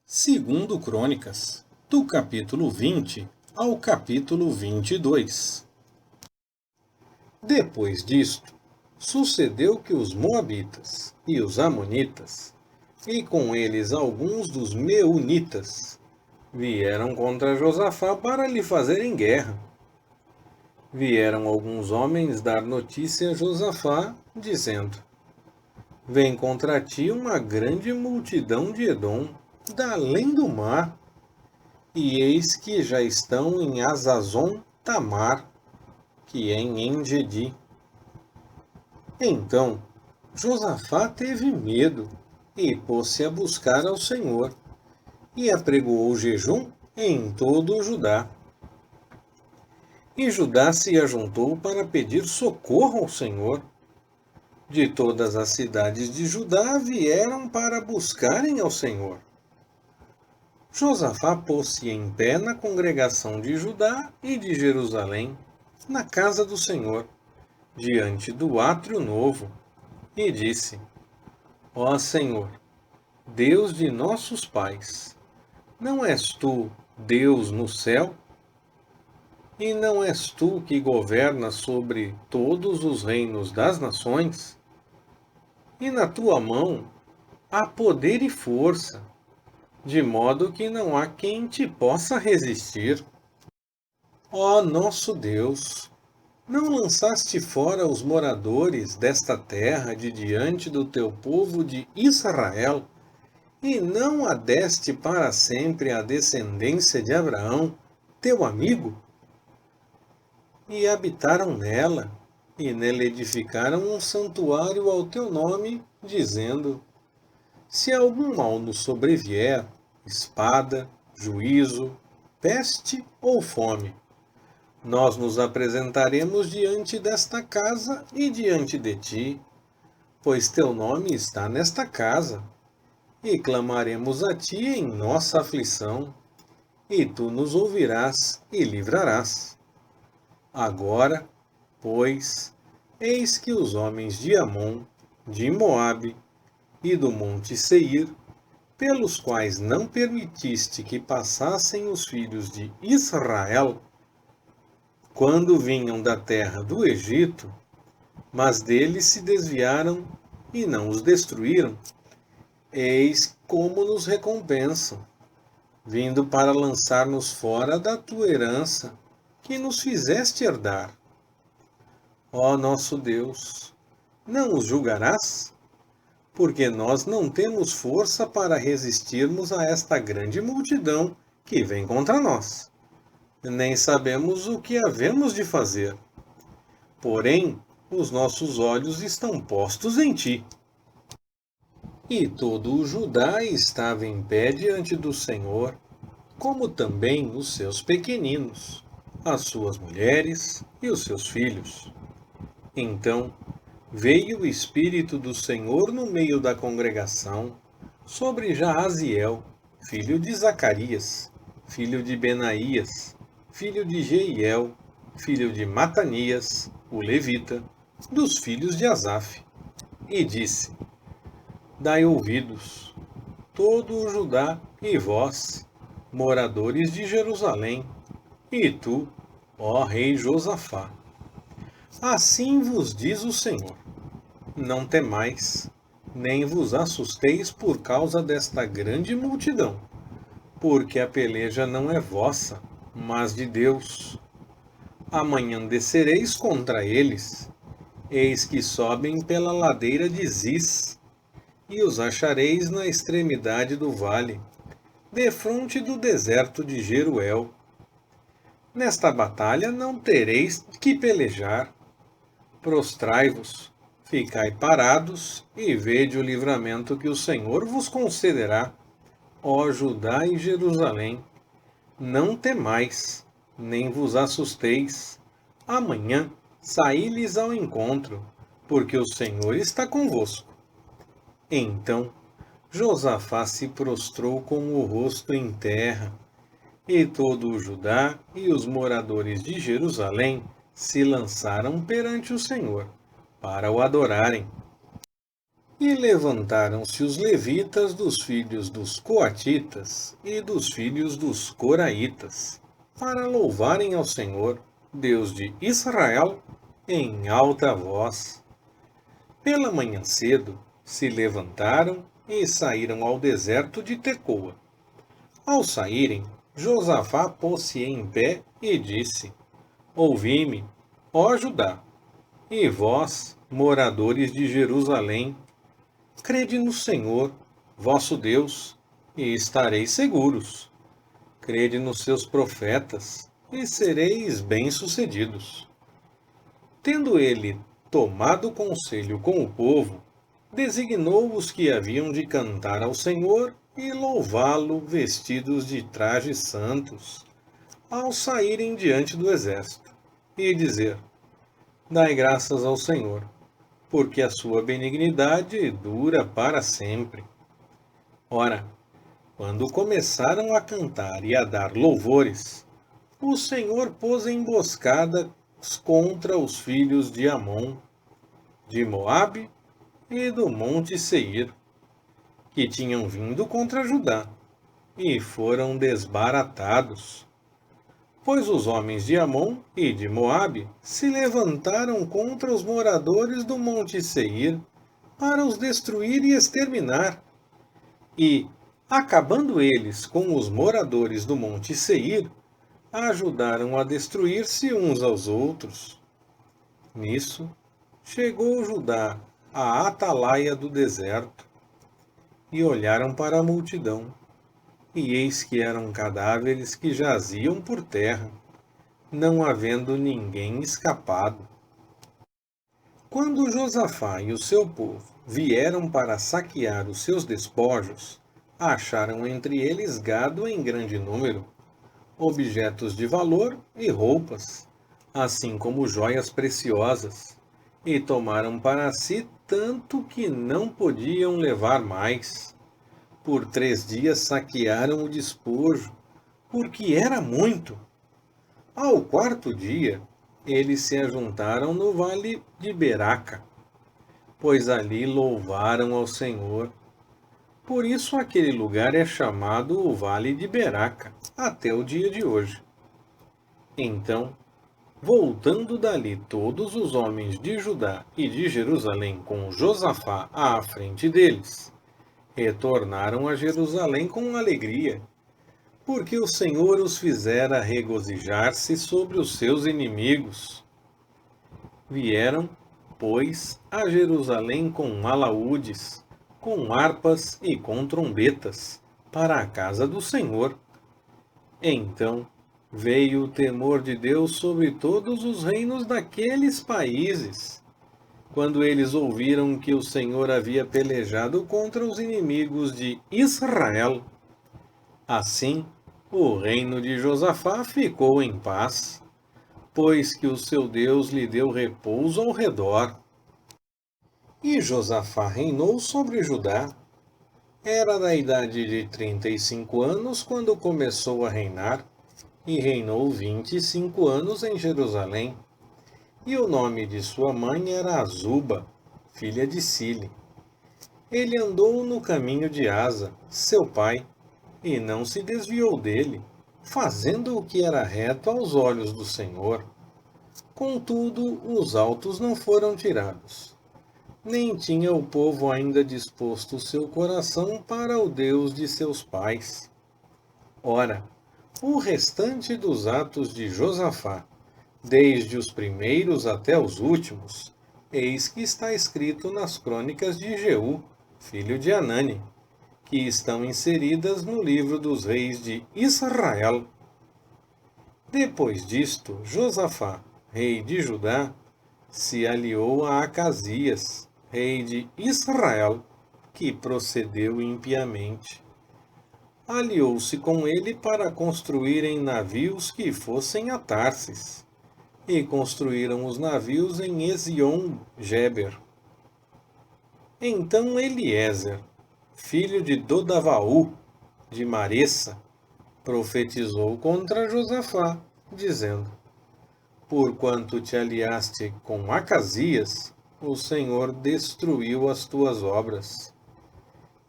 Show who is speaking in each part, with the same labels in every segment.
Speaker 1: Segundo Crônicas, do capítulo 20 ao capítulo 22. Depois disto, sucedeu que os Moabitas e os Amonitas, e com eles alguns dos Meunitas, vieram contra Josafá para lhe fazerem guerra. Vieram alguns homens dar notícia a Josafá, dizendo: Vem contra ti uma grande multidão de Edom, da além do mar, e eis que já estão em Hazazon Tamar, que é em En-Gedi. Então Josafá teve medo e pôs-se a buscar ao Senhor, e apregoou jejum em todo o Judá. E Judá se ajuntou para pedir socorro ao Senhor. De todas as cidades de Judá vieram para buscarem ao Senhor. Josafá pôs-se em pé na congregação de Judá e de Jerusalém, na casa do Senhor, diante do átrio novo, e disse: Ó Senhor, Deus de nossos pais, não és tu Deus no céu? E não és tu que governas sobre todos os reinos das nações? E na tua mão há poder e força, de modo que não há quem te possa resistir. Ó nosso Deus, não lançaste fora os moradores desta terra de diante do teu povo de Israel, e não a deste para sempre à descendência de Abraão, teu amigo? E habitaram nela, e nela edificaram um santuário ao teu nome, dizendo: Se algum mal nos sobrevier, espada, juízo, peste ou fome, nós nos apresentaremos diante desta casa e diante de ti, pois teu nome está nesta casa, e clamaremos a ti em nossa aflição, e tu nos ouvirás e livrarás. Agora, pois, eis que os homens de Amon, de Moabe e do monte Seir, pelos quais não permitiste que passassem os filhos de Israel, quando vinham da terra do Egito, mas deles se desviaram e não os destruíram, eis como nos recompensam, vindo para lançar-nos fora da tua herança, que nos fizeste herdar. Ó nosso Deus, não os julgarás? Porque nós não temos força para resistirmos a esta grande multidão que vem contra nós. Nem sabemos o que havemos de fazer. Porém, os nossos olhos estão postos em ti. E todo o Judá estava em pé diante do Senhor, como também os seus pequeninos, as suas mulheres e os seus filhos. Então veio o Espírito do Senhor no meio da congregação sobre Jaaziel, filho de Zacarias, filho de Benaías, filho de Jeiel, filho de Matanias, o levita, dos filhos de Asaf, e disse: Dai ouvidos, todo o Judá e vós, moradores de Jerusalém, e tu, ó rei Josafá. Assim vos diz o Senhor: Não temais, nem vos assusteis por causa desta grande multidão, porque a peleja não é vossa, mas de Deus. Amanhã descereis contra eles, eis que sobem pela ladeira de Ziz, e os achareis na extremidade do vale, defronte do deserto de Jeruel. Nesta batalha não tereis que pelejar. Prostrai-vos, ficai parados, e vede o livramento que o Senhor vos concederá, ó Judá e Jerusalém. Não temais, nem vos assusteis. Amanhã saí-lhes ao encontro, porque o Senhor está convosco. Então Josafá se prostrou com o rosto em terra, e todo o Judá e os moradores de Jerusalém se lançaram perante o Senhor, para o adorarem. E levantaram-se os levitas dos filhos dos coatitas e dos filhos dos coraitas, para louvarem ao Senhor, Deus de Israel, em alta voz. Pela manhã cedo, se levantaram e saíram ao deserto de Tecoa. Ao saírem, Josafá pôs-se em pé e disse: Ouvi-me, ó Judá, e vós, moradores de Jerusalém, crede no Senhor, vosso Deus, e estareis seguros. Crede nos seus profetas, e sereis bem-sucedidos. Tendo ele tomado conselho com o povo, designou os que haviam de cantar ao Senhor e louvá-lo vestidos de trajes santos, ao saírem diante do exército, e dizer: Dai graças ao Senhor, porque a sua benignidade dura para sempre. Ora, quando começaram a cantar e a dar louvores, o Senhor pôs emboscadas contra os filhos de Amon, de Moabe e do monte Seir, que tinham vindo contra Judá, e foram desbaratados. Pois os homens de Amon e de Moabe se levantaram contra os moradores do monte Seir, para os destruir e exterminar. E, acabando eles com os moradores do monte Seir, ajudaram a destruir-se uns aos outros. Nisso, chegou Judá à atalaia do deserto, e olharam para a multidão, e eis que eram cadáveres que jaziam por terra, não havendo ninguém escapado. Quando Josafá e o seu povo vieram para saquear os seus despojos, acharam entre eles gado em grande número, objetos de valor e roupas, assim como joias preciosas, e tomaram para si tanto que não podiam levar mais. Por 3 dias saquearam o despojo, porque era muito. Ao 4º dia, eles se ajuntaram no vale de Beraca, pois ali louvaram ao Senhor. Por isso aquele lugar é chamado o Vale de Beraca, até o dia de hoje. Então, voltando dali todos os homens de Judá e de Jerusalém com Josafá à frente deles, retornaram a Jerusalém com alegria, porque o Senhor os fizera regozijar-se sobre os seus inimigos. Vieram, pois, a Jerusalém com alaúdes, com harpas e com trombetas, para a casa do Senhor. Então veio o temor de Deus sobre todos os reinos daqueles países, quando eles ouviram que o Senhor havia pelejado contra os inimigos de Israel. Assim, o reino de Josafá ficou em paz, pois que o seu Deus lhe deu repouso ao redor. E Josafá reinou sobre Judá. Era da idade de 35 anos quando começou a reinar, e reinou 25 anos em Jerusalém. E o nome de sua mãe era Azuba, filha de Sile. Ele andou no caminho de Asa, seu pai, e não se desviou dele, fazendo o que era reto aos olhos do Senhor. Contudo, os altos não foram tirados, nem tinha o povo ainda disposto o seu coração para o Deus de seus pais. Ora, o restante dos atos de Josafá, desde os primeiros até os últimos, eis que está escrito nas crônicas de Jeú, filho de Anani, que estão inseridas no livro dos reis de Israel. Depois disto, Josafá, rei de Judá, se aliou a Acasias, rei de Israel, que procedeu impiamente. Aliou-se com ele para construírem navios que fossem a Tarsis, e construíram os navios em Ezion-Geber. Então Eliezer, filho de Dodavaú, de Maressa, profetizou contra Josafá, dizendo: Porquanto te aliaste com Acasias, o Senhor destruiu as tuas obras.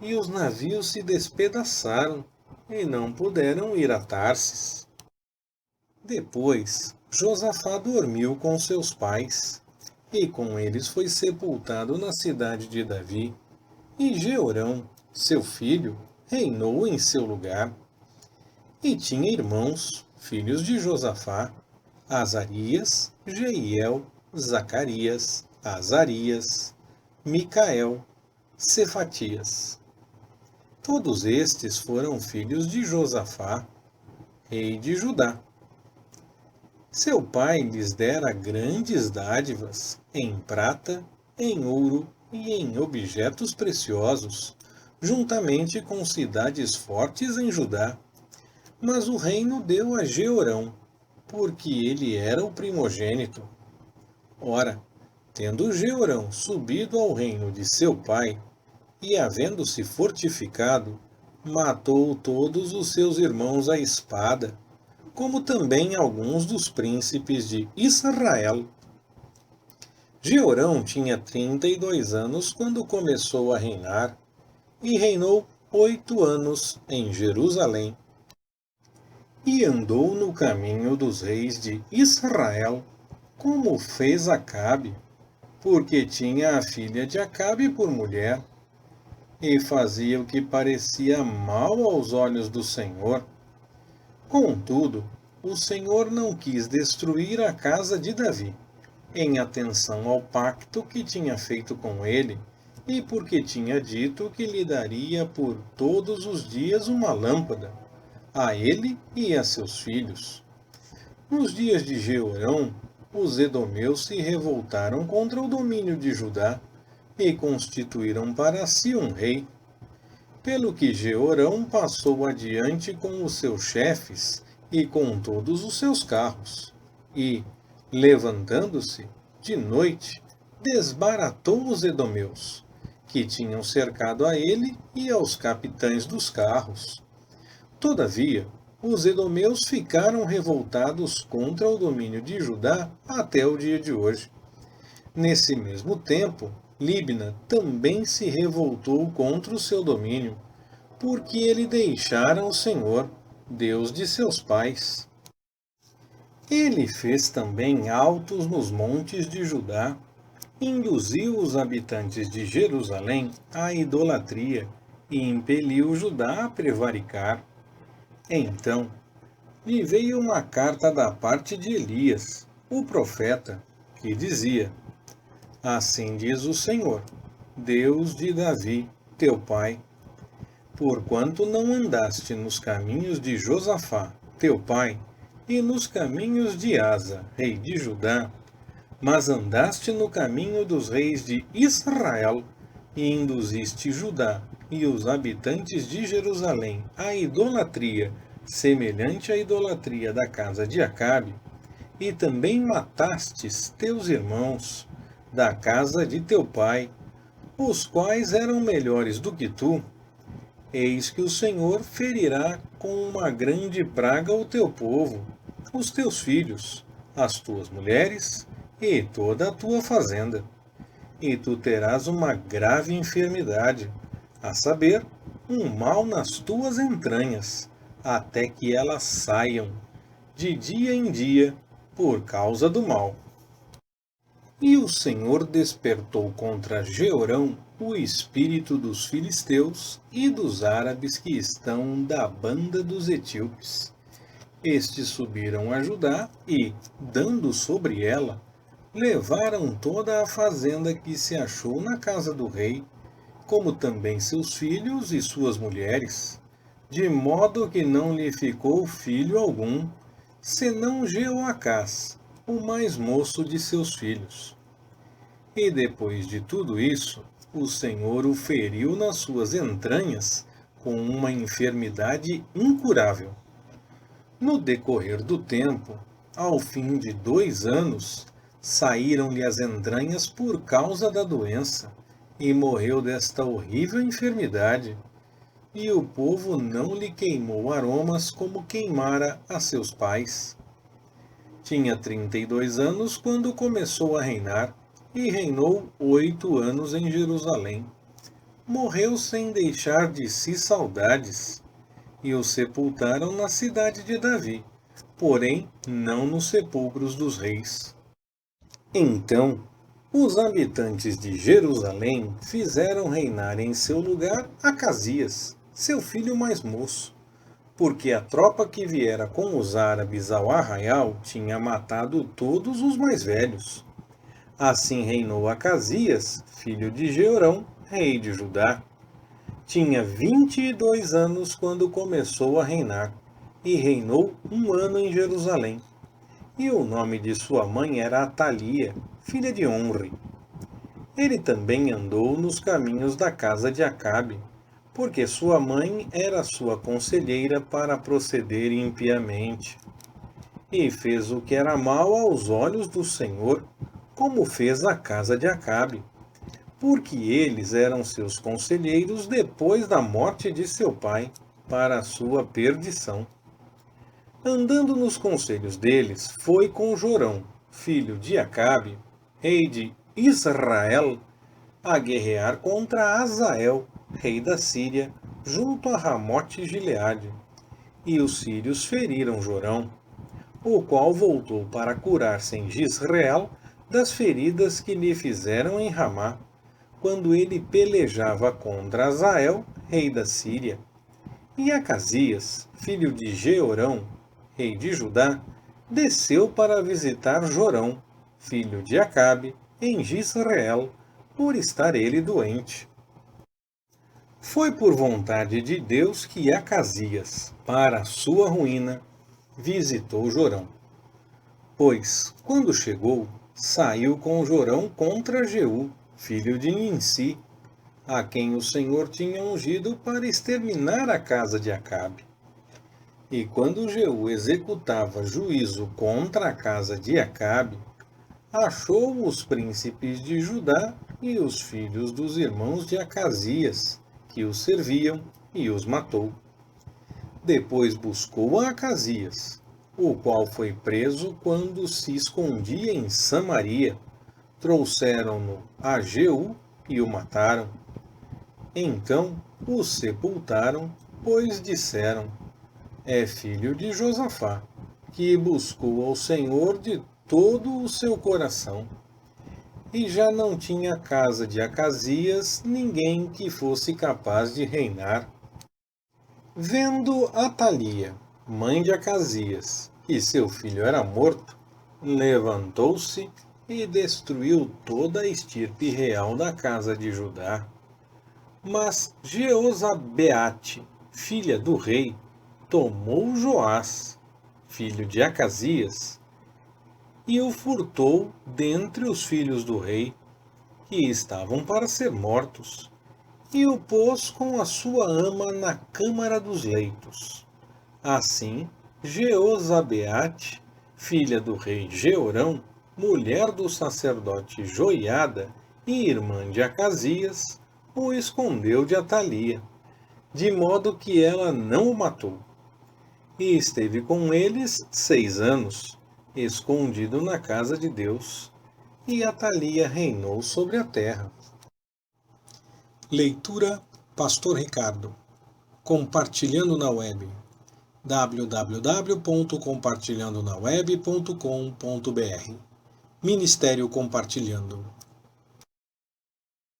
Speaker 1: E os navios se despedaçaram e não puderam ir a Tarsis. Depois, Josafá dormiu com seus pais, e com eles foi sepultado na cidade de Davi, e Jeorão, seu filho, reinou em seu lugar. E tinha irmãos, filhos de Josafá, Azarias, Jeiel, Zacarias, Azarias, Micael, Cefatias. Todos estes foram filhos de Josafá, rei de Judá. Seu pai lhes dera grandes dádivas em prata, em ouro e em objetos preciosos, juntamente com cidades fortes em Judá. Mas o reino deu a Jeorão, porque ele era o primogênito. Ora, tendo Jeorão subido ao reino de seu pai, e havendo-se fortificado, matou todos os seus irmãos à espada, como também alguns dos príncipes de Israel. Jeorão tinha 32 anos quando começou a reinar, e reinou 8 anos em Jerusalém. E andou no caminho dos reis de Israel, como fez Acabe, porque tinha a filha de Acabe por mulher, e fazia o que parecia mal aos olhos do Senhor. Contudo, o Senhor não quis destruir a casa de Davi, em atenção ao pacto que tinha feito com ele, e porque tinha dito que lhe daria por todos os dias uma lâmpada, a ele e a seus filhos. Nos dias de Jeorão, os edomeus se revoltaram contra o domínio de Judá, e constituíram para si um rei. Pelo que Jeorão passou adiante com os seus chefes e com todos os seus carros, e, levantando-se, de noite, desbaratou os edomeus, que tinham cercado a ele e aos capitães dos carros. Todavia, os edomeus ficaram revoltados contra o domínio de Judá até o dia de hoje. Nesse mesmo tempo, Libna também se revoltou contra o seu domínio, porque ele deixara o Senhor, Deus de seus pais. Ele fez também altos nos montes de Judá, induziu os habitantes de Jerusalém à idolatria e impeliu Judá a prevaricar. Então, lhe veio uma carta da parte de Elias, o profeta, que dizia: Assim diz o Senhor, Deus de Davi, teu pai: Porquanto não andaste nos caminhos de Josafá, teu pai, e nos caminhos de Asa, rei de Judá, mas andaste no caminho dos reis de Israel, e induziste Judá e os habitantes de Jerusalém à idolatria, semelhante à idolatria da casa de Acabe, e também matastes teus irmãos, da casa de teu pai, os quais eram melhores do que tu, eis que o Senhor ferirá com uma grande praga o teu povo, os teus filhos, as tuas mulheres e toda a tua fazenda. E tu terás uma grave enfermidade, a saber, um mal nas tuas entranhas, até que elas saiam, de dia em dia, por causa do mal. E o Senhor despertou contra Jeorão o espírito dos filisteus e dos árabes que estão da banda dos etíopes. Estes subiram a Judá e, dando sobre ela, levaram toda a fazenda que se achou na casa do rei, como também seus filhos e suas mulheres, de modo que não lhe ficou filho algum, senão Jeoacás, o mais moço de seus filhos. E depois de tudo isso, o Senhor o feriu nas suas entranhas com uma enfermidade incurável. No decorrer do tempo, ao fim de 2 anos, saíram-lhe as entranhas por causa da doença, e morreu desta horrível enfermidade. E o povo não lhe queimou aromas como queimara a seus pais. Tinha 32 anos quando começou a reinar, e reinou 8 anos em Jerusalém. Morreu sem deixar de si saudades, e o sepultaram na cidade de Davi, porém não nos sepulcros dos reis. Então, os habitantes de Jerusalém fizeram reinar em seu lugar Acasias, seu filho mais moço, porque a tropa que viera com os árabes ao arraial tinha matado todos os mais velhos. Assim reinou Acasias, filho de Jeorão, rei de Judá. Tinha 22 anos quando começou a reinar, e reinou 1 ano em Jerusalém. E o nome de sua mãe era Atalia, filha de Onri. Ele também andou nos caminhos da casa de Acabe, porque sua mãe era sua conselheira para proceder impiamente. E fez o que era mal aos olhos do Senhor, como fez a casa de Acabe, porque eles eram seus conselheiros depois da morte de seu pai, para a sua perdição. Andando nos conselhos deles, foi com Jorão, filho de Acabe, rei de Israel, a guerrear contra Azael, rei da Síria, junto a Ramote-Gileade. E os sírios feriram Jorão, o qual voltou para curar-se em Jizreel das feridas que lhe fizeram em Ramá, quando ele pelejava contra Azael, rei da Síria. E Acasias, filho de Jeorão, rei de Judá, desceu para visitar Jorão, filho de Acabe, em Jizreel, por estar ele doente. Foi por vontade de Deus que Acasias, para a sua ruína, visitou Jorão. Pois, quando chegou, saiu com Jorão contra Jeú, filho de Ninsi, a quem o Senhor tinha ungido para exterminar a casa de Acabe. E quando Jeú executava juízo contra a casa de Acabe, achou os príncipes de Judá e os filhos dos irmãos de Acasias, que os serviam, e os matou. Depois buscou a Acasias, o qual foi preso quando se escondia em Samaria. Trouxeram-no a Jeú e o mataram. Então o sepultaram, pois disseram: é filho de Josafá, que buscou ao Senhor de todo o seu coração. E já não tinha casa de Acasias ninguém que fosse capaz de reinar. Vendo Atalia, mãe de Acasias, que seu filho era morto, levantou-se e destruiu toda a estirpe real da casa de Judá. Mas Jeozabeate, filha do rei, tomou Joás, filho de Acasias, e o furtou dentre os filhos do rei, que estavam para ser mortos, e o pôs com a sua ama na câmara dos leitos. Assim, Jeozabeate, filha do rei Jeorão, mulher do sacerdote Joiada e irmã de Acasias, o escondeu de Atalia, de modo que ela não o matou. E esteve com eles 6 anos, escondido na casa de Deus, e Atalia reinou sobre a terra. Leitura Pastor Ricardo. Compartilhando na web. www.compartilhandonaweb.com.br Ministério Compartilhando.